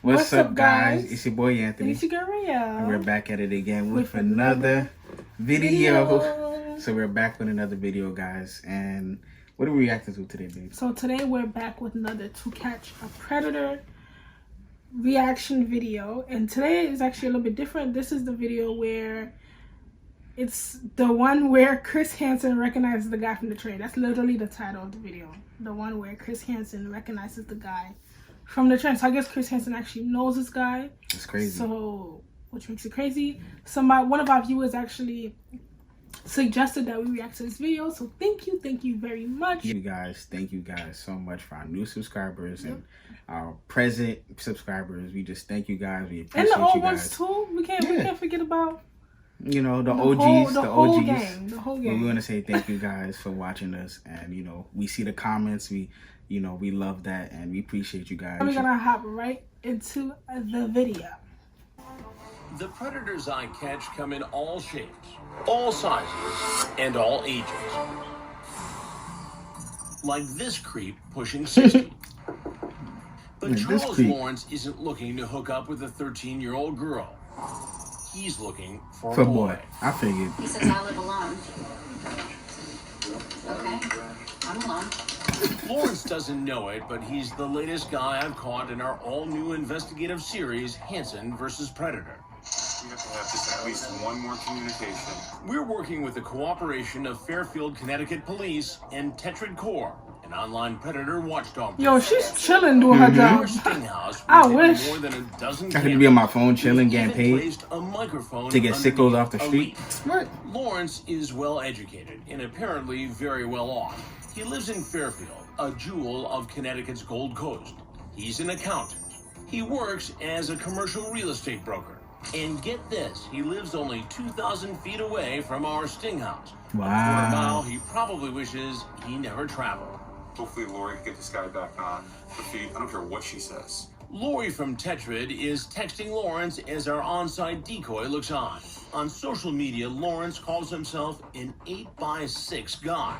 What's up, guys? It's your boy Antony. And it's your girl Raelle. And we're back at it again with another video. So we're back with another video, guys. And what are we reacting to today, babe? So today we're back with another To Catch a Predator reaction video. And today is actually a little bit different. This is the video where it's the one where Chris Hansen recognizes the guy from the train. That's literally the title of the video. The one where Chris Hansen recognizes the guy from the train. So I guess Chris Hansen actually knows this guy. It's crazy. So, which makes it crazy. One of our viewers actually suggested that we react to this video. So thank you very much. Thank you guys so much for our new subscribers and our present subscribers. We just thank you guys. We appreciate you guys. And the old ones too. We can't forget about, you know, the OGs, the OGs. Gang, the whole gang. But we want to say thank you guys for watching us, and you know, we see the comments, we love that, and we appreciate you guys. We're gonna hop right into the video. The predators I catch come in all shapes, all sizes, and all ages. Like this creep pushing 60. But Charles Lawrence isn't looking to hook up with a 13-year-old girl. He's looking for a boy. I figured. He says I live alone. Okay, I'm alone. Lawrence doesn't know it, but he's the latest guy I've caught in our all-new investigative series, Hansen vs. Predator. We have to have this at least one more communication. We're working with the cooperation of Fairfield, Connecticut Police and Tetrad Corps, an online predator watchdog. Yo, she's chilling doing her job. I wish. More than a dozen I could be on my phone chilling, getting paid a microphone to get sickos off the street. What? Lawrence is well educated and apparently very well off. He lives in Fairfield, a jewel of Connecticut's Gold Coast. He's an accountant. He works as a commercial real estate broker. And get this, he lives only 2,000 feet away from our sting house. Wow. A quarter mile he probably wishes he never traveled. Hopefully Lori can get this guy back on her feet. I don't care what she says. Lori from Tetrad is texting Lawrence as our on-site decoy looks on. On social media, Lawrence calls himself an 8x6 guy.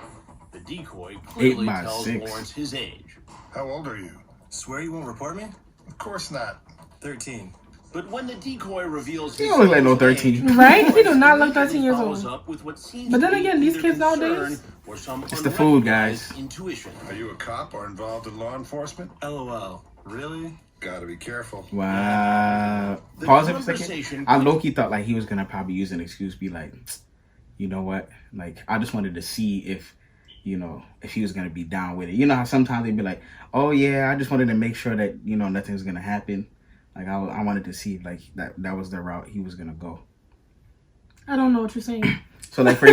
The decoy clearly tells Lawrence his age. How old are you? Swear you won't report me? Of course not. 13. But when the decoy reveals he don't look like no 13. Right? He do not look 13 years old. But then again, these kids nowadays, it's the food, guys. Intuition. Are you a cop or involved in law enforcement? LOL. Really? Gotta be careful. Wow. Pause it for a second. I low-key thought like he was gonna probably use an excuse, be like, you know what? Like, I just wanted to see if, you know, if he was gonna be down with it. You know how sometimes they'd be like, oh yeah, I just wanted to make sure that, you know, nothing's gonna happen. Like, I wanted to see, like, that was the route he was going to go. I don't know what you're saying. So, like, for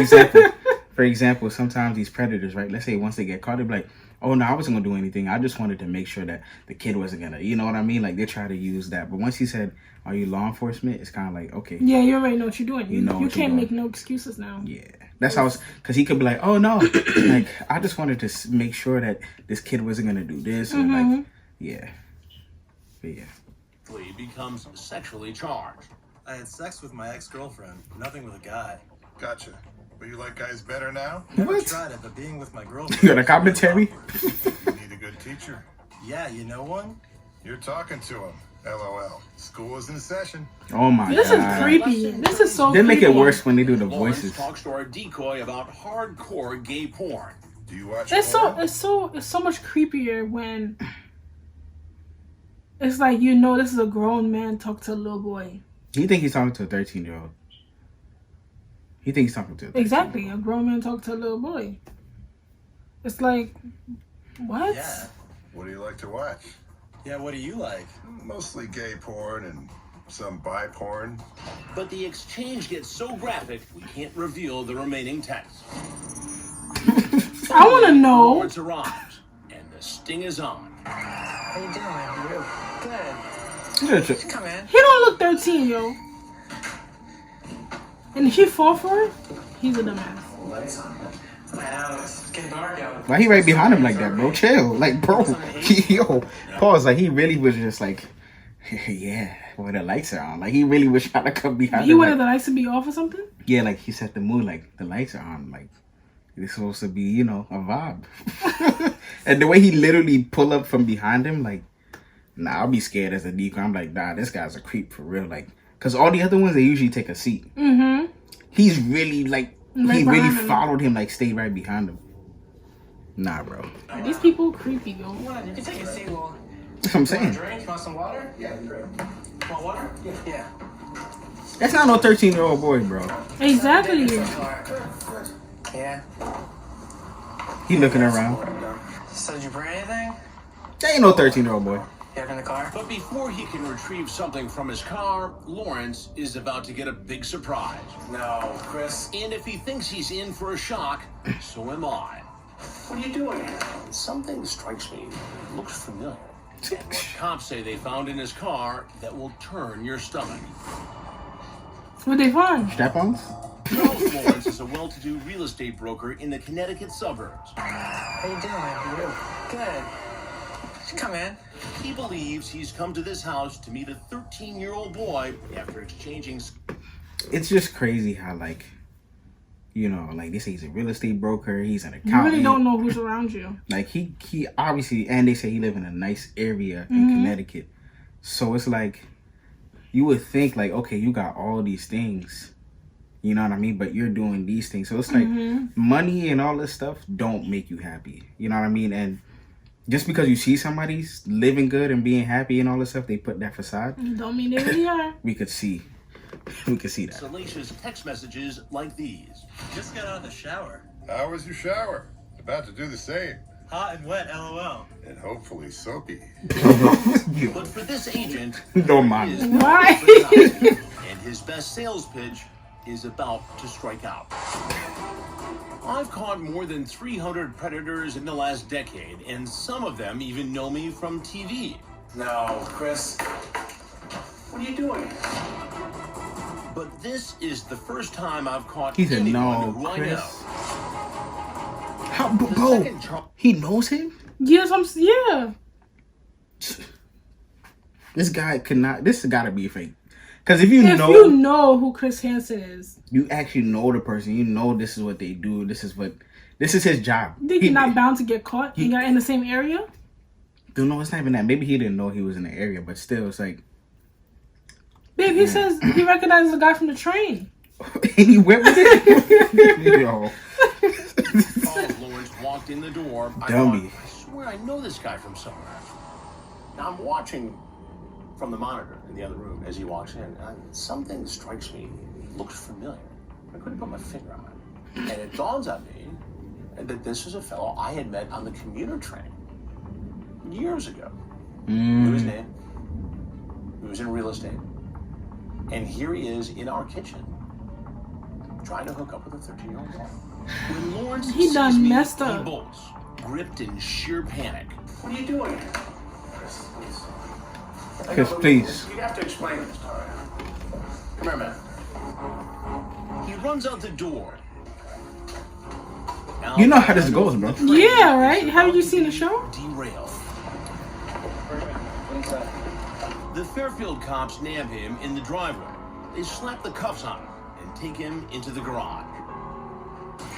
example, sometimes these predators, right, let's say once they get caught, they're like, oh, no, I wasn't going to do anything. I just wanted to make sure that the kid wasn't going to, you know what I mean? Like, they try to use that. But once he said, are you law enforcement? It's kind of like, okay. Yeah, you already know what you're doing. You can't make no excuses now. Yeah. That's how because he could be like, oh, no, like, I just wanted to make sure that this kid wasn't going to do this. Or, like, yeah. But, yeah. Becomes sexually charged. I had sex with my ex-girlfriend, nothing with a guy. Gotcha. But you like guys better now? Never tried it, but being with my girlfriend... You got a commentary? You need a good teacher. Yeah, you know one? You're talking to him. LOL. School is in session. Oh my god. This is creepy. This is so creepy. They make it worse when they do the voices. Lawrence talks to our decoy about hardcore gay porn. Do you watch It's porn? so much creepier when it's like, you know, this is a grown man talk to a little boy. He think he's talking to a 13-year-old. He thinks he's talking to a 13-year-old. Exactly. A grown man talk to a little boy. It's like, what? Yeah. What do you like to watch? Yeah, what do you like? Mostly gay porn and some bi porn. But the exchange gets so graphic, we can't reveal the remaining text. I want to know. Lawrence arrives, and the sting is on. How you doing? Good. Come in. He don't look 13, yo. And he fall for it? He's a dumbass. Lights on. It's getting dark out. Why he right behind him like that, bro? Chill. Like, bro. Yo. Pause. Like, he really was just like, yeah, well, the lights are on. Like, he really was trying to come behind him. He wanted the lights to be off or something? Yeah, like, he set the mood, like, the lights are on. Like, it's supposed to be, you know, a vibe. And the way he literally pull up from behind him, like, Nah, I'll be scared as a decoy. I'm like, nah, this guy's a creep for real. Like, because all the other ones, they usually take a seat. Mm-hmm. He's really, like, he really followed him, like, stayed right behind him. Nah, bro. These people creepy, though. You can take a seat, Lord. That's what I'm saying. Drink? You want some water? Yeah, drink. Want water? Yeah. That's not no 13-year-old boy, bro. Exactly. Yeah. He looking around. So did you bring anything? That ain't no 13-year-old boy. You have in the car? But before he can retrieve something from his car, Lawrence is about to get a big surprise. No, Chris. And if he thinks he's in for a shock, so am I. What are you doing? Something strikes me. It looks familiar. And what cops say they found in his car that will turn your stomach. What they find? Strap-ons? Charles Lawrence is a well-to-do real estate broker in the Connecticut suburbs. How you doing? Good. Come in. He believes he's come to this house to meet a 13-year-old boy after exchanging... It's just crazy how, like, you know, like, they say he's a real estate broker, he's an accountant. You really don't know who's around you. Like, he obviously, and they say he live in a nice area in Connecticut. So it's like, you would think, like, okay, you got all these things, you know what I mean? But you're doing these things. So it's like, money and all this stuff don't make you happy. You know what I mean? And just because you see somebody's living good and being happy and all this stuff, they put that facade. Don't mean they really are. We could see. We could see that. Salacious text messages like these. Just got out of the shower. How was your shower? About to do the same. Hot and wet, LOL. And hopefully soapy. But for this agent, Don't mind. is no Why? open house, and his best sales pitch is about to strike out. I've caught more than 300 predators in the last decade, and some of them even know me from TV. No, Chris. What are you doing? But this is the first time I've caught He said, anyone no, who I Chris. know. How, The bro, second he knows him? Yes, yeah. This guy could not, this has got to be fake. Because if you know who Chris Hansen is, you actually know the person, you know this is what they do, this is his job. you think you're not bound to get caught? You got in the same area? Don't know, it's not even that. Maybe he didn't know he was in the area, but still, it's like... Babe, he says he recognizes the guy from the train. And he went with it? Yo. Charles Lawrence walked in the door. Dummy. I swear I know this guy from somewhere. Now I'm watching from the monitor in the other room as he walks in. And something strikes me. It looks familiar. I couldn't put my finger on it. And it dawns on me that this is a fellow I had met on the commuter train years ago. Knew his name. He was in real estate. And here he is in our kitchen, trying to hook up with a 13-year-old boy. When Lawrence He done sees me, messed he up. bolts, gripped in sheer panic. What are you doing? Chris, please. You have to explain this, Tara. Come here, man. He runs out the door. Now, You know how this goes, bro. Yeah, right? Haven't you seen the show? Derail. The Fairfield cops nab him in the driveway. They slap the cuffs on him and take him into the garage. Do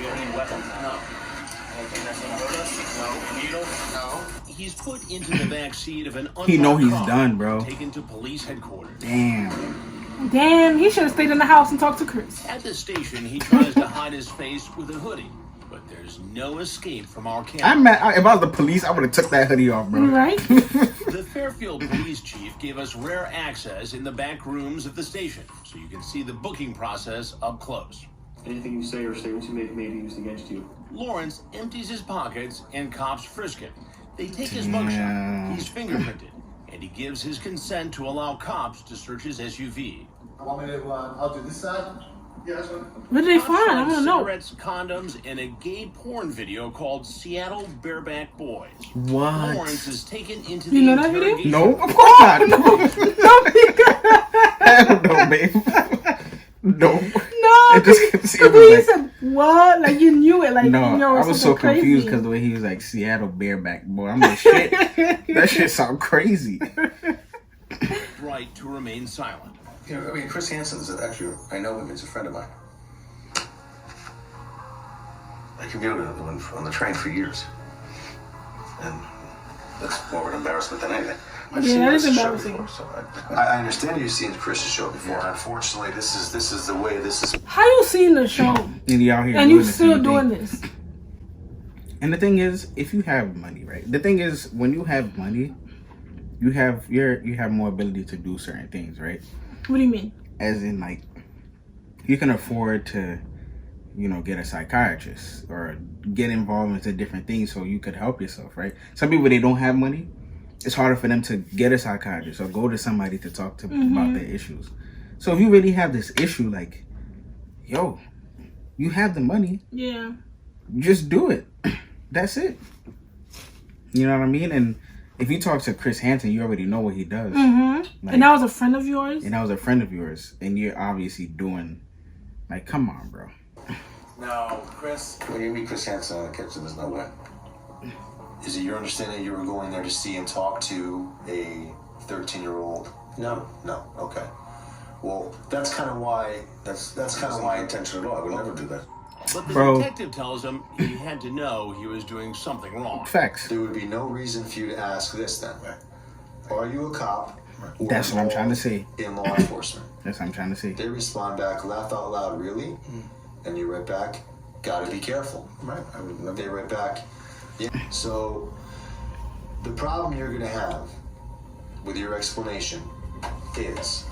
you have any weapons? No. Anything that's gonna hurt us? No. Needles? No. He's put into the back seat of an He know unmarked he's car, done, bro. taken to police headquarters. Damn, he should have stayed in the house and talked to Chris. At the station, he tries to hide his face with a hoodie, but there's no escape from our camera. If I was the police, I would have took that hoodie off, bro. Right? The Fairfield police chief gave us rare access in the back rooms of the station, so you can see the booking process up close. Anything you say or statements you make may be used against you. Lawrence empties his pockets and cops frisk him. They take his mugshot. He's fingerprinted, and he gives his consent to allow cops to search his SUV. Want me to, I'll do this side? Yeah, that's one. What did they find? I want to know. Cigarettes, condoms, and a gay porn video called Seattle Bareback Boys. What? Lawrence is taken into You the know that video? interrogation. No, of course not. No, No, babe. No. no. It just The way you said, what? Like, you knew it. Like, no, you know, I was so crazy. confused because the way he was like Seattle Bareback Boy. I'm like, shit. That shit sound crazy. Right to remain silent. You know, I mean, Chris Hansen is actually, I know him, he's a friend of mine. I commuted with him on the train for years. And that's more of an embarrassment than anything. I've Yeah, seen that is Chris's show embarrassing. before, so I understand you've seen Chris's show before. And unfortunately, this is the way this is. How you seen the show? And you out here And doing you the still same doing thing. this? And the thing is, if you have money, right? The thing is, when you have money, you have more ability to do certain things, right? What do you mean? As in, like, you can afford to, you know, get a psychiatrist or get involved into different things so you could help yourself, right? Some people, they don't have money. It's harder for them to get a psychiatrist or go to somebody to talk to about their issues. So if you really have this issue, like, yo, you have the money. Yeah. Just do it. That's it. You know what I mean? And if you talk to Chris Hansen, you already know what he does. Like, and that was a friend of yours? And that was a friend of yours. And you're obviously doing, like, come on, bro. No, Chris. When you meet Chris Hansen in the kitchen, there's no way. Is it your understanding you were going there to see and talk to a 13-year-old? No. No. Okay. Well, that's kind of why. That's kind of my intention at all. I would never do that. But the detective tells him he had to know he was doing something wrong. Facts. There would be no reason for you to ask this then. Are you a cop? That's what I'm trying to say. In law enforcement. That's what I'm trying to say. They respond back, laugh out loud, really? And you write back, gotta be careful. Right. They write back, yeah. So the problem you're gonna have with your explanation is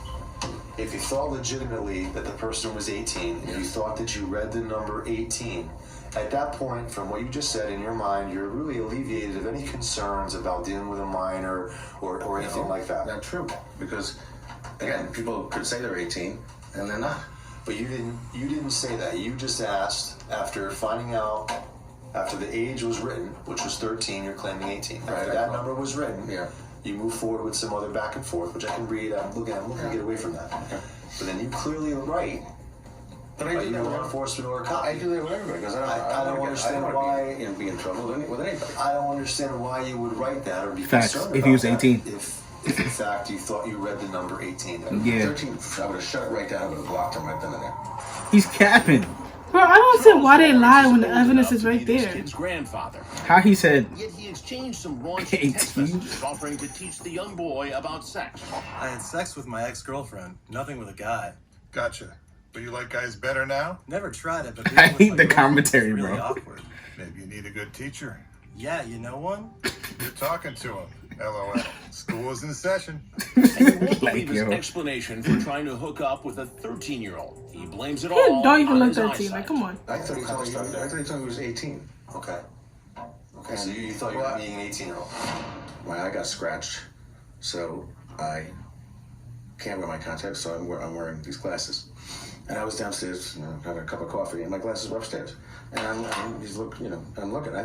if you thought legitimately that the person was 18 and you thought that you read the number 18, at that point, from what you just said in your mind, you're really alleviated of any concerns about dealing with a minor or anything like that. Not true, because again, people could say they're 18 and they're not. But you didn't say that. You just asked after finding out after the age was written, which was 13, you're claiming 18. After that number was written, you move forward with some other back and forth, which I can read. I'm looking to get away from that. Okay. But then you clearly write. But I do that with law enforcement or a cop. I do that with everybody because I don't understand why be in trouble with anybody. I don't understand why you would write that or be concerned about if he was 18. If in fact you thought you read the number 18. Yeah. 13, I would have shut it right down. I would have blocked him right then and there. He's capping. Bro, I don't see why they lie when the evidence is right there. Kid's grandfather. How he said Yet he exchanged some raunchy text messages offering to teach the young boy about sex. I had sex with my ex-girlfriend, nothing with a guy. Gotcha. But you like guys better now? Never tried it, but I hate the commentary, really bro. Awkward. Maybe you need a good teacher. Yeah, you know one? You're talking to him. LOL. School is in session. And he won't believe his explanation for trying to hook up with a 13-year-old. He blames it all Don't even on look his 13. eyesight. Like, come on. I thought he told me he was 18. Okay. Okay, so you thought you were being an 18-year-old. My eye got scratched, so I can't wear my contacts, so I'm wearing these glasses. And I was downstairs, having a cup of coffee, and my glasses were upstairs. And I'm looking. I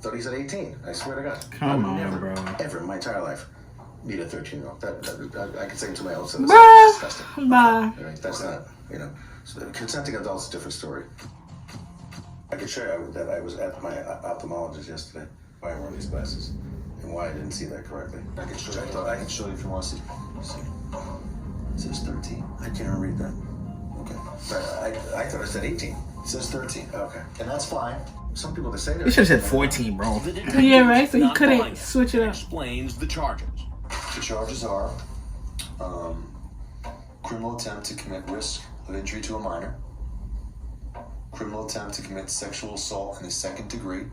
thought he said 18. I swear to God. Come on, never, bro. ever in my entire life meet a 13-year-old. I can say it to my own son. Bruh. That's disgusting. Bye. Right? That's not, So consenting adults is a different story. I could show you that I was at my ophthalmologist yesterday. Why I'm wearing these glasses and why I didn't see that correctly. I can show you. I can show you if you want to see. It says 13. I can't read that. Okay. I thought it said 18. It says 13. Okay. And that's fine. Some people that say they're... You should have said 14, bro. Yeah, right? So he couldn't switch it up. Explains the charges. The charges are criminal attempt to commit risk of injury to a minor, criminal attempt to commit sexual assault in the second degree,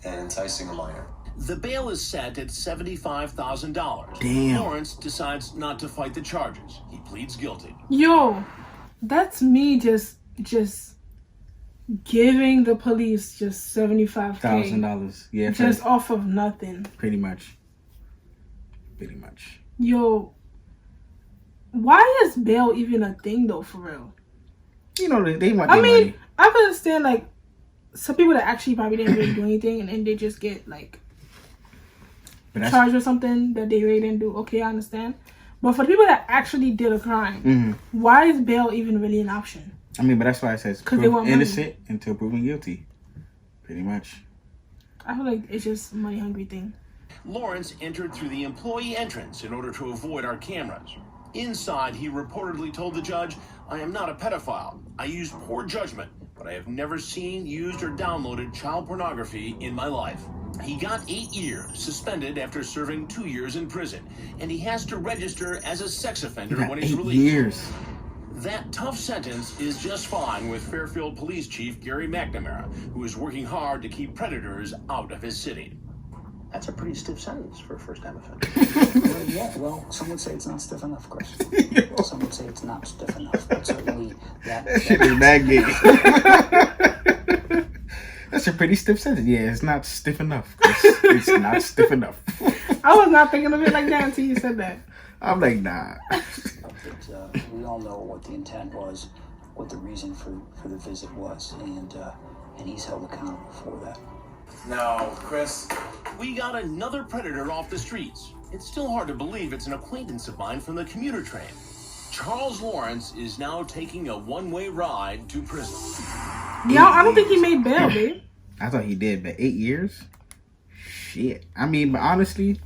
and enticing a minor. The bail is set at $75,000. Damn. Lawrence decides not to fight the charges. He pleads guilty. Yo, that's me just giving the police just $75,000. $1,000. Yeah. Just off of nothing. Pretty much. Yo, why is bail even a thing though, for real? They want their money. I can understand like some people that actually probably didn't really do anything and then they just get like charged with something that they really didn't do. Okay, I understand. But for the people that actually did a crime, why is bail even really an option? But that's why it says prove innocent until proven guilty. Pretty much. I feel like it's just a money hungry thing. Lawrence entered through the employee entrance in order to avoid our cameras. Inside, he reportedly told the judge, "I am not a pedophile. I use poor judgment, but I have never seen, used, or downloaded child pornography in my life." He got 8 years, suspended after serving 2 years in prison, and he has to register as a sex offender when he's 8 released. years. That tough sentence is just fine with Fairfield Police Chief Gary McNamara, who is working hard to keep predators out of his city. That's a pretty stiff sentence for a first-time offender. Yeah, well, some would say it's not stiff enough, Chris. Some would say it's not stiff enough, but certainly that shit is magnet. That's a pretty stiff sentence. Yeah, it's not stiff enough, Chris. It's not stiff enough. I was not thinking of it like that until you said that. I'm like, nah. But, we all know what the intent was, what the reason for the visit was, and he's held accountable for that. No, Chris. We got another predator off the streets. It's still hard to believe it's an acquaintance of mine from the commuter train. Charles Lawrence is now taking a one-way ride to prison. Yeah, I don't think he made bail, babe. I thought he did, but 8 years? Shit. I mean, but honestly,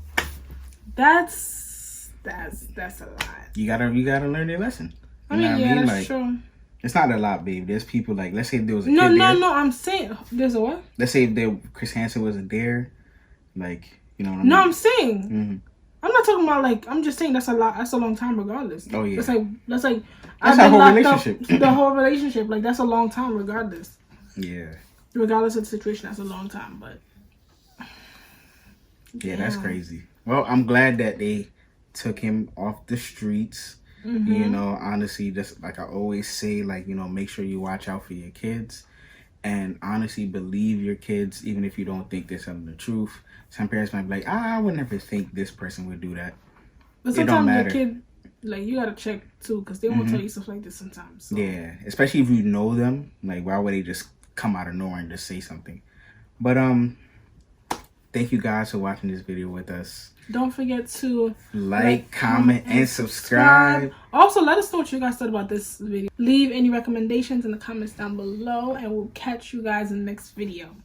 that's a lot. You gotta learn your lesson. I mean, yeah, that's like, true. It's not a lot, babe. There's people like, let's say if there was a no, kid no, there. no. I'm saying there's a what? Let's say if Chris Hansen wasn't there, like, you know what I mean? No, I'm saying. Mm-hmm. I'm not talking about like. I'm just saying that's a lot. That's a long time, regardless. Oh yeah. That's like. That's our whole relationship. The whole relationship, like that's a long time, regardless. Yeah. Regardless of the situation, that's a long time, but. Yeah, that's crazy. Well, I'm glad that they took him off the streets. Mm-hmm. You know, honestly, just like I always say, like, you know, make sure you watch out for your kids. And honestly, believe your kids, even if you don't think they're telling the truth. Some parents might be like, I would never think this person would do that. But sometimes your kid, like, you gotta check too, because they won't tell you stuff like this sometimes. So. Yeah, especially if you know them. Like, why would they just come out of nowhere and just say something? But thank you guys for watching this video with us. Don't forget to like, comment, and subscribe. Also, let us know what you guys thought about this video. Leave any recommendations in the comments down below, and we'll catch you guys in the next video.